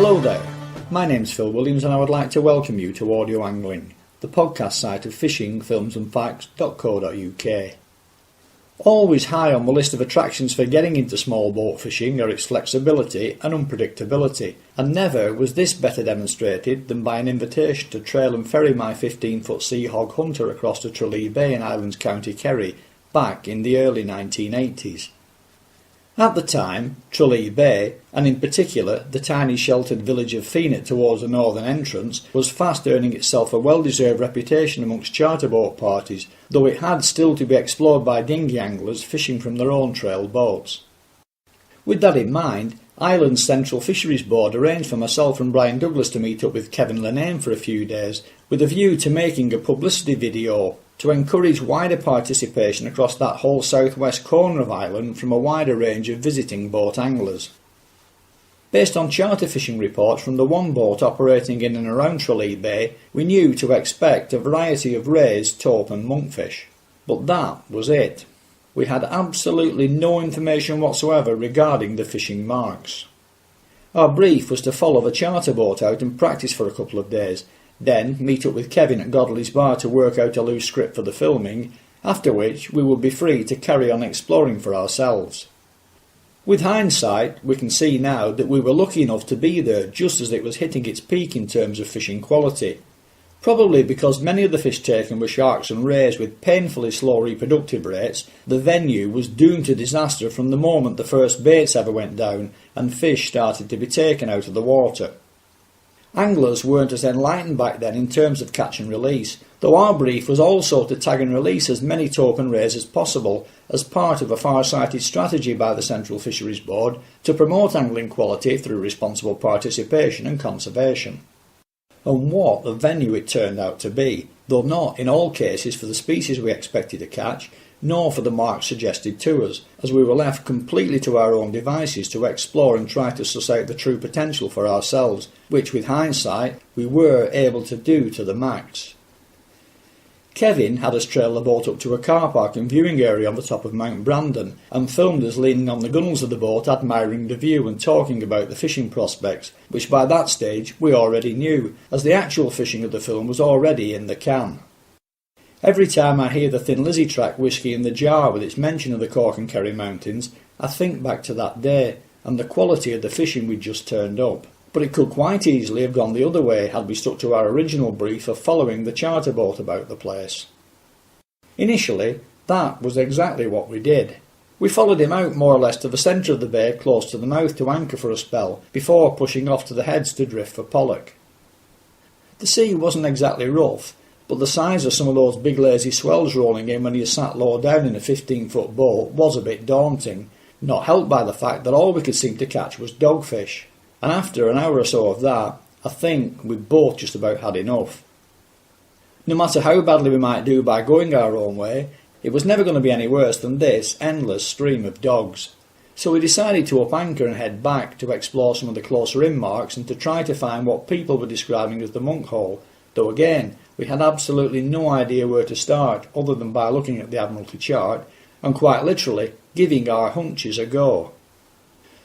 Hello there, my name's Phil Williams and I would like to welcome you to Audio Angling, the podcast site of fishingfilmsandfacts.co.uk. Always high on the list of attractions for getting into small boat fishing are its flexibility and unpredictability, and never was this better demonstrated than by an invitation to trail and ferry my 15-foot sea hog hunter across the Tralee Bay in Ireland's County Kerry back in the early 1980s. At the time, Tralee Bay, and in particular the tiny sheltered village of Fenit towards the northern entrance, was fast earning itself a well-deserved reputation amongst charter boat parties, though it had still to be explored by dinghy anglers fishing from their own trail boats. With that in mind, Ireland's Central Fisheries Board arranged for myself and Brian Douglas to meet up with Kevin.linnane for a few days, with a view to making a publicity video to encourage wider participation across that whole southwest corner of Ireland from a wider range of visiting boat anglers. Based on charter fishing reports from the one boat operating in and around Tralee Bay, we knew to expect a variety of rays, taupe and monkfish. But that was it. We had absolutely no information whatsoever regarding the fishing marks. Our brief was to follow the charter boat out and practice for a couple of days, then meet up with Kevin at Godley's Bar to work out a loose script for the filming, after which we would be free to carry on exploring for ourselves. With hindsight, we can see now that we were lucky enough to be there just as it was hitting its peak in terms of fishing quality. Probably because many of the fish taken were sharks and rays with painfully slow reproductive rates, the venue was doomed to disaster from the moment the first baits ever went down and fish started to be taken out of the water. Anglers weren't as enlightened back then in terms of catch and release, though our brief was also to tag and release as many taupe and rays as possible as part of a far-sighted strategy by the Central Fisheries Board to promote angling quality through responsible participation and conservation. And what a venue it turned out to be, though not in all cases for the species we expected to catch, nor for the marks suggested to us, as we were left completely to our own devices to explore and try to suss out the true potential for ourselves, which with hindsight we were able to do to the max. Kevin had us trail the boat up to a car park and viewing area on the top of Mount Brandon and filmed us leaning on the gunnels of the boat admiring the view and talking about the fishing prospects, which by that stage we already knew, as the actual fishing of the film was already in the can. Every time I hear the Thin Lizzy track Whiskey in the Jar with its mention of the Cork and Kerry Mountains, I think back to that day and the quality of the fishing we'd just turned up. But it could quite easily have gone the other way had we stuck to our original brief of following the charter boat about the place. Initially, that was exactly what we did. We followed him out more or less to the centre of the bay close to the mouth to anchor for a spell, before pushing off to the heads to drift for pollock. The sea wasn't exactly rough, but the size of some of those big lazy swells rolling in when you sat low down in a 15-foot boat was a bit daunting, not helped by the fact that all we could seem to catch was dogfish. And after an hour or so of that, I think we both just about had enough. No matter how badly we might do by going our own way, it was never going to be any worse than this endless stream of dogs. So we decided to up anchor and head back to explore some of the closer in marks and to try to find what people were describing as the monkhole, though again, we had absolutely no idea where to start other than by looking at the Admiralty chart and quite literally giving our hunches a go.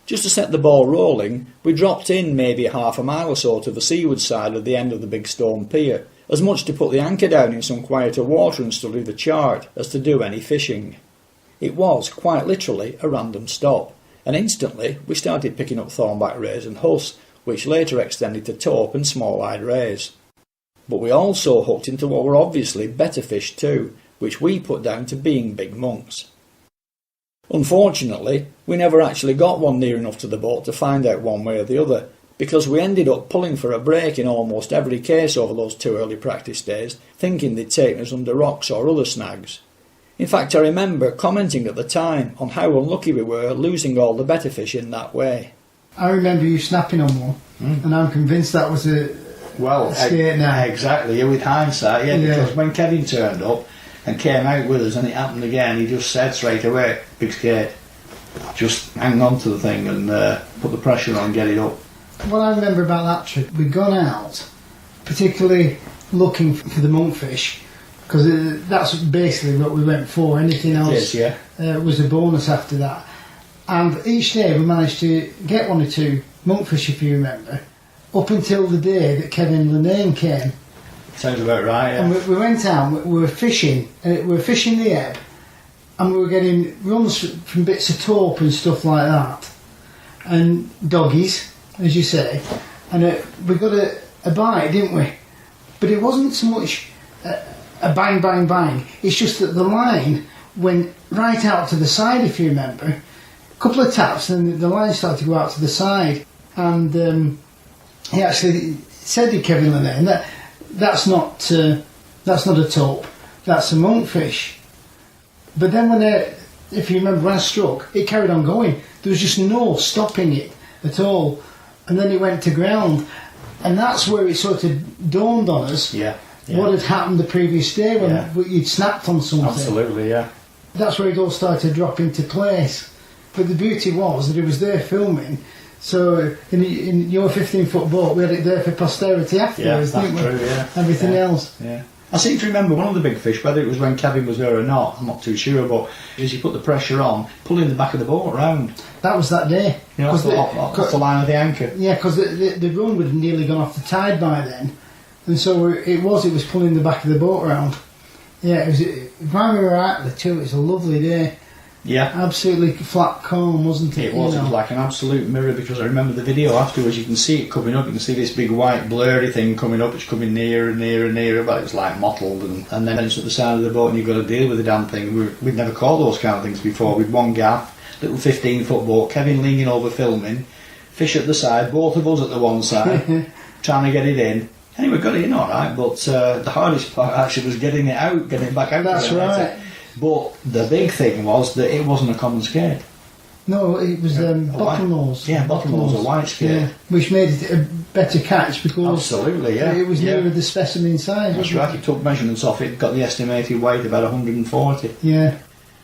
Just to set the ball rolling, we dropped in maybe half a mile or so to the seaward side of the end of the big stone pier, as much to put the anchor down in some quieter water and study the chart as to do any fishing. It was quite literally a random stop, and instantly we started picking up thornback rays and huss, which later extended to taupe and small-eyed rays. But we also hooked into what were obviously better fish too, which we put down to being big monks. Unfortunately, we never actually got one near enough to the boat to find out one way or the other, because we ended up pulling for a break in almost every case over those 2 early practice days, thinking they'd taken us under rocks or other snags. In fact, I remember commenting at the time on how unlucky we were losing all the better fish in that way. I remember you snapping on one, and I'm convinced that was a skate now. Exactly, with hindsight, because when Kevin turned up and came out with us and it happened again, he just said straight away, big skate, just hang on to the thing and put the pressure on, get it up. What I remember about that trip, we'd gone out, particularly looking for the monkfish, because that's basically what we went for. Anything else was a bonus after that. And each day we managed to get 1 or 2 monkfish, if you remember, up until the day that Kevin.Linnane came. Sounds about right, yeah. And we went out, we were fishing, we were fishing the ebb, and we were getting runs from bits of taupe and stuff like that, and doggies, as you say, and we got a bite, didn't we? But it wasn't so much a bang, bang, bang. It's just that the line went right out to the side, if you remember. A couple of taps, and the line started to go out to the side. And he actually said to Kevin.Linnane that that's not a taupe, that's a monkfish. But then if you remember, when I struck, it carried on going. There was just no stopping it at all. And then it went to ground. And that's where it sort of dawned on us what had happened the previous day when you'd snapped on something. Absolutely, yeah. That's where it all started to drop into place. But the beauty was that it was there filming. So in your 15-foot boat, we had it there for posterity afterwards, didn't we? True, yeah. Everything else. Yeah. I seem to remember one of the big fish, whether it was when Kevin was there or not, I'm not too sure, but as you put the pressure on, pulling the back of the boat round. That was that day. You know, that's the line of the anchor. Yeah, because the run would have nearly gone off the tide by then. And so it was pulling the back of the boat round. Yeah, when we were out there too, it was a lovely day. Yeah. Absolutely flat calm, wasn't it? It was. It was like an absolute mirror, because I remember the video afterwards. You can see it coming up. You can see this big white blurry thing coming up. It's coming nearer and nearer and nearer, but it's like mottled. And then it's at the side of the boat, and you've got to deal with the damn thing. We'd never caught those kind of things before. With one gaff, little 15-foot boat, Kevin leaning over filming, fish at the side, both of us at the one side, trying to get it in. Anyway, got it in all right, but the hardest part actually was getting it out, getting it back out. That's right. But the big thing was that it wasn't a common skate. No, it was bottlenose. Yeah, bottlenose, a white skate. Yeah, which made it a better catch because absolutely, yeah. It was nearer the specimen size. That's right, he took measurements off it, got the estimated weight about 140. Yeah.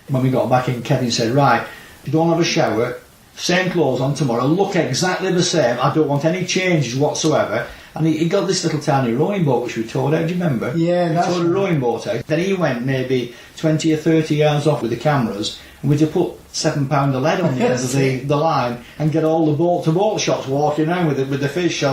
When we got back in, Kevin said, right, don't have a shower, same clothes on tomorrow, look exactly the same, I don't want any changes whatsoever. And he got this little tiny rowing boat which we towed out, do you remember? Yeah, that's we towed a rowing boat out. Then he went maybe 20 or 30 yards off with the cameras, and we just put £7 of lead on the end of the line and get all the boat-to-boat shots walking around with the fish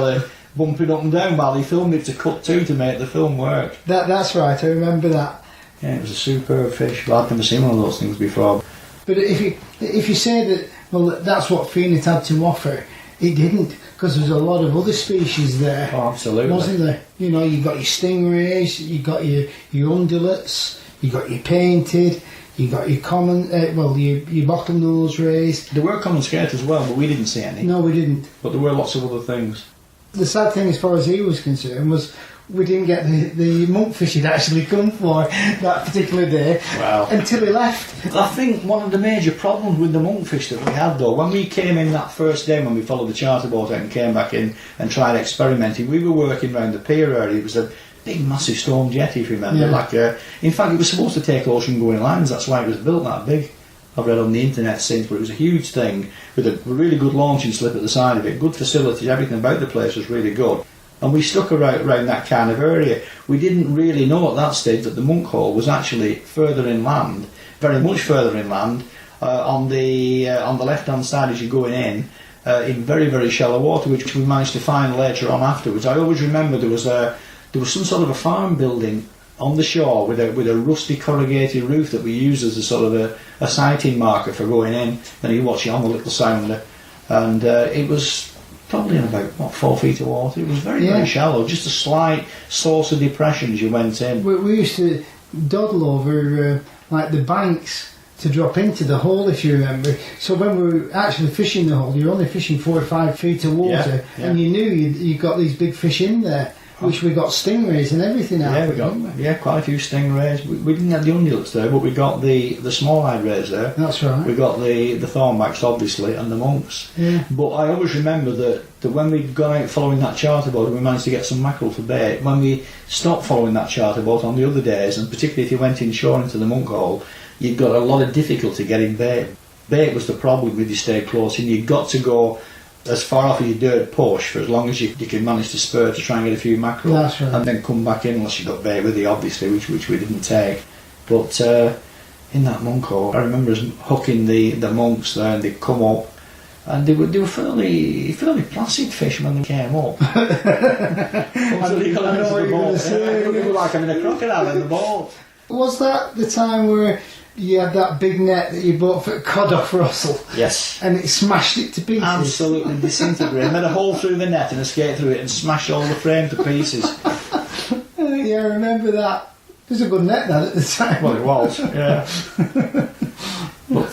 bumping up and down while he filmed it to cut to make the film work. That's right, I remember that. Yeah, it was a superb fish. Well, I'd never seen one of those things before. But if you say that, well, that's what Fenit had to offer, it didn't, because there's a lot of other species there. Oh, absolutely. Wasn't there? You know, you got your stingrays, you got your undulates, you got your painted, you got your common, your bottlenose rays. There were common skate as well, but we didn't see any. No, we didn't. But there were lots of other things. The sad thing, as far as he was concerned, was we didn't get the monkfish he'd actually come for that particular day until he left. I think one of the major problems with the monkfish that we had, though, when we came in that first day when we followed the charter boat out and came back in and tried experimenting, we were working around the pier area. It was a big massive stone jetty, if you remember. Yeah. In fact, it was supposed to take ocean going lines, that's why it was built that big. I've read on the internet since, but it was a huge thing with a really good launching slip at the side of it, good facilities, everything about the place was really good. And we stuck around that kind of area. We didn't really know at that stage that the monkhole was actually further inland, very much further inland, on the left-hand side as you're going in very, very shallow water, which we managed to find later on afterwards. I always remember there was some sort of a farm building on the shore with a rusty corrugated roof that we used as a sort of a sighting marker for going in. And you watch it on the little sounder, and it was probably in about 4 feet of water. It was very, very shallow, just a slight source of depression as you went in. We used to dawdle over like the banks to drop into the hole, if you remember. So when we were actually fishing the hole, you're only fishing 4 or 5 feet of water, and you knew you got these big fish in there, which we got stingrays and everything out. Yeah, we got quite a few stingrays. We didn't have the undulates there, but we got the small-eyed rays there. That's right. We got the thornbacks, obviously, and the monks. Yeah. But I always remember that when we'd gone out following that charter boat, we managed to get some mackerel for bait. When we stopped following that charter boat on the other days, and particularly if you went inshore into the monkhole, you'd got a lot of difficulty getting bait. Bait was the problem if you stayed close, and you'd got to go as far off as your dirt push for as long as you can manage to spur to try and get a few mackerel. That's right. And then come back in unless you got bait with you, obviously, which we didn't take. But in that monkhole, I remember us hooking the monks there, and they'd come up And they were fairly placid fish when they came up. Until you got into the boat. It was like having a crocodile in the boat. Was that the time where you had that big net that you bought for cod off Russell? Yes. And it smashed it to pieces? Absolutely disintegrated. Made a hole through the net and escaped through it and smashed all the frame to pieces. Yeah, I remember that. It was a good net that at the time. Well, it was, yeah. But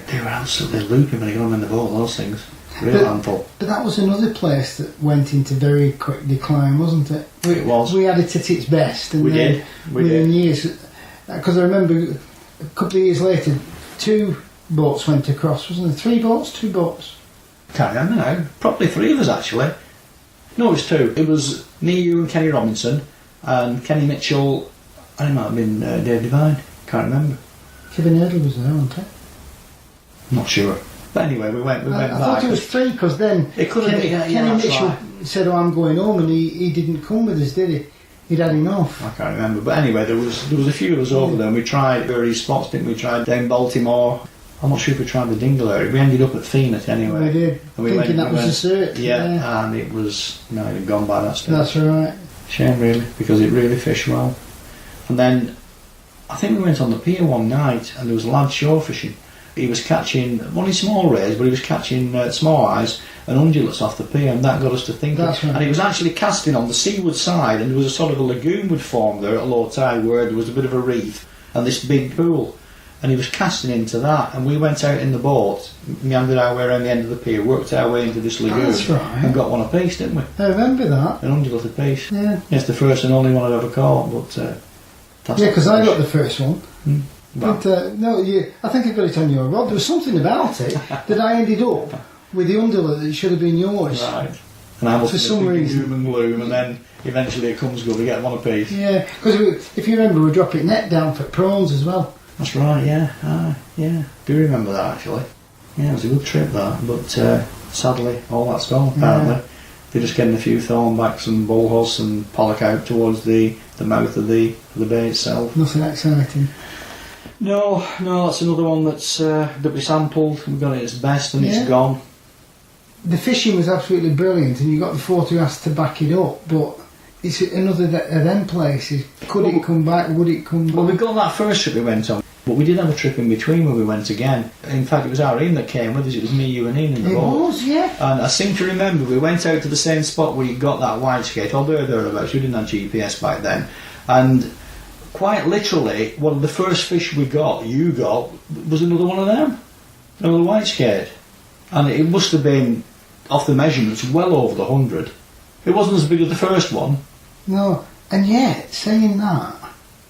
they were absolutely looping when you got them in the boat, those things. Real handful. But that was another place that went into very quick decline, wasn't it? It was. We had it at its best. And we did. Within years. Because I remember a couple of years later, 2 boats went across, wasn't there? 3 boats? 2 boats? Can't remember now. Probably 3 of us, actually. No, it was 2. It was me, you and Kenny Robinson, and Kenny Mitchell, and it might have been Dave Devine. Can't remember. Kevin Ireland was there, wasn't it? Not sure. But anyway, we went back. I thought it was 3 because then it could have been. Kenny Mitchell said, "Oh, I'm going home," and he didn't come with us, did he? He'd had enough. I can't remember. But anyway, there was a few of us over there, and we tried various spots, didn't we? Tried down Baltimore. I'm not sure if we tried the Dingle area. We ended up at Fenit anyway. We did. And thinking that was the cert. Yeah, and it was it had gone by that stage. That's right. Shame really, because it really fished well. And then I think we went on the pier one night, and there was a lad shore fishing. He was catching only small rays, but he was catching small eyes and undulates off the pier, and that got us to thinking. That's right. And he was actually casting on the seaward side, and there was a sort of a lagoon would form there at low tide where there was a bit of a reef and this big pool, and he was casting into that, and we went out in the boat, meandered our way around the end of the pier, worked our way into this lagoon. That's right. And got one apiece, didn't we? I remember that. An undulate apiece. Yeah. It's the first and only one I've ever caught, but that's because I got the first one. Well. But no, I think I got it on your rod. There was something about it that I ended up with the undulate that should have been yours. Right. And I must For some reason. Doom and gloom, and then eventually it comes good, we get one apiece. Yeah, because if you remember, we dropped net down for prawns as well. That's right, yeah. Yeah. Do remember that actually. Yeah, it was a good trip that, but sadly all that's gone apparently. Yeah. They're just getting a few thornbacks and bullhuss and pollock out towards the mouth of the bay itself. Nothing exciting. No, that's another one that we sampled. We got it at its best, and it's gone. The fishing was absolutely brilliant, and you got the photographs to back it up. But it's another of them places. Could it come back? Would it come back? Well, we got that first trip we went on, but we did have a trip in between where we went again. In fact, it was our Ian that came with us. It was me, you, and Ian in the boat. It was, yeah. And I seem to remember we went out to the same spot where you got that white skate, or thereabouts. We didn't have GPS back then, and quite literally, one of the first fish you got, was another one of them. Another white skate. And it must have been, off the measurements, well over the 100. It wasn't as big as the first one. No, and yet, saying that,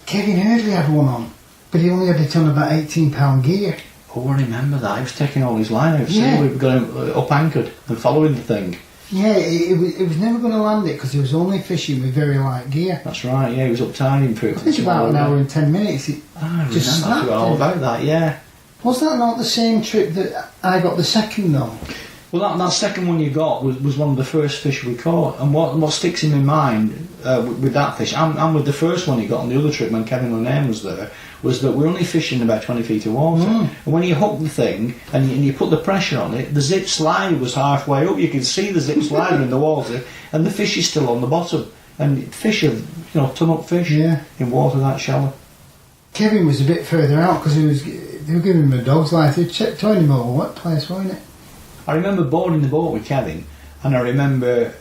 Kevin Hurdley had one on, but he only had it on about £18 gear. Oh, I remember that. He was taking all his line out. Yeah. We got him up anchored and following the thing. Yeah, it was never going to land it because he was only fishing with very light gear. That's right, yeah, he was up timing for it. I think about an hour and 10 minutes. I forgot all about that, yeah. Was that not the same trip that I got the second though? Well, that second one you got was one of the first fish we caught, and what sticks in my mind with that fish, and with the first one you got on the other trip when kevin.linnane was there, was that we're only fishing about 20 feet of water, and when you hook the thing and you put the pressure on it, the zip slide was halfway up. You can see the zip sliding in the water, and the fish is still on the bottom. And fish are, ton-up fish in water that shallow. Kevin was a bit further out because they were giving him a dog's life. They were towing him over wet place, weren't it? I remember boarding the boat with Kevin, and I remember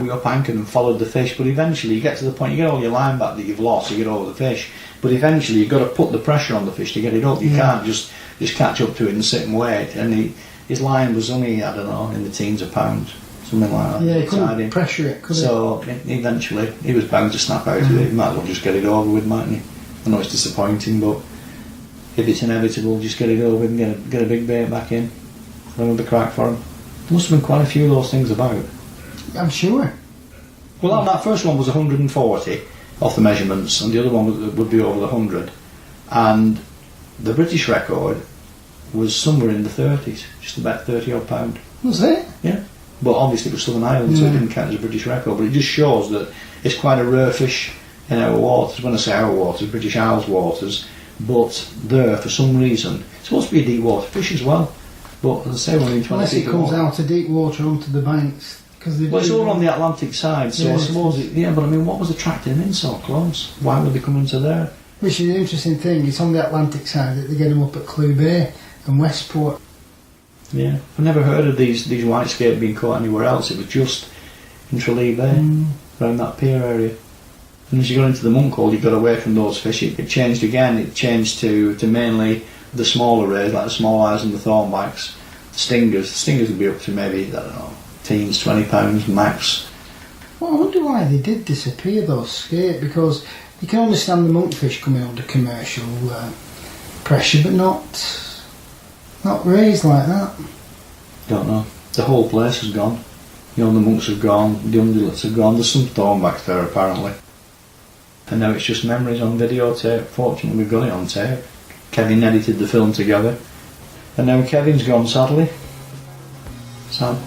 we up anchored and followed the fish, but eventually you get to the point, you get all your line back that you've lost, you get over the fish, but eventually you've got to put the pressure on the fish to get it up. You can't just catch up to it and sit and wait, and his line was only, I don't know, in the teens of pounds, something like that. Yeah, he couldn't pressure it, could he? So eventually he was bound to snap out of it. You might as well just get it over with, mightn't you? I know it's disappointing, but if it's inevitable, just get it over with and get a big bait back in. Another crack for him. There must have been quite a few of those things about. I'm sure. Well, that first one was 140 off the measurements, and the other one would be over the 100. And the British record was somewhere in the 30s, just about 30 odd pound. Was it? Yeah. But obviously it was Southern Ireland, so it didn't count as a British record. But it just shows that it's quite a rare fish in our waters. When I say our waters, British Isles waters. But there, for some reason, it's supposed to be a deep water fish as well. But as I say, we're in 20 Unless feet it of comes water. out of deep water onto the banks. Well, it's all on the Atlantic side, so Yeah, I suppose but I mean, what was attracting them in so close? Why would they come into there? Which is an interesting thing, it's on the Atlantic side that they get them up at Tralee Bay and Westport. Yeah, I've never heard of these white skate being caught anywhere else. It was just in Tralee Bay, around that pier area. And as you got into the monkhole, you got away from those fish. It changed again. It changed to mainly the smaller rays, like the small eyes and the thornbacks. The stingers would be up to maybe, I don't know, teens, 20 pounds max. Well, I wonder why they did disappear, those skate, because you can understand the monkfish coming under commercial pressure, but not raised like that. Don't know. The whole place has gone. You know, the monks have gone, the undulates have gone. There's some thornbacks there apparently. And now it's just memories on videotape. Fortunately, we've got it on tape. Kevin edited the film together. And now Kevin's gone, sadly. Sad.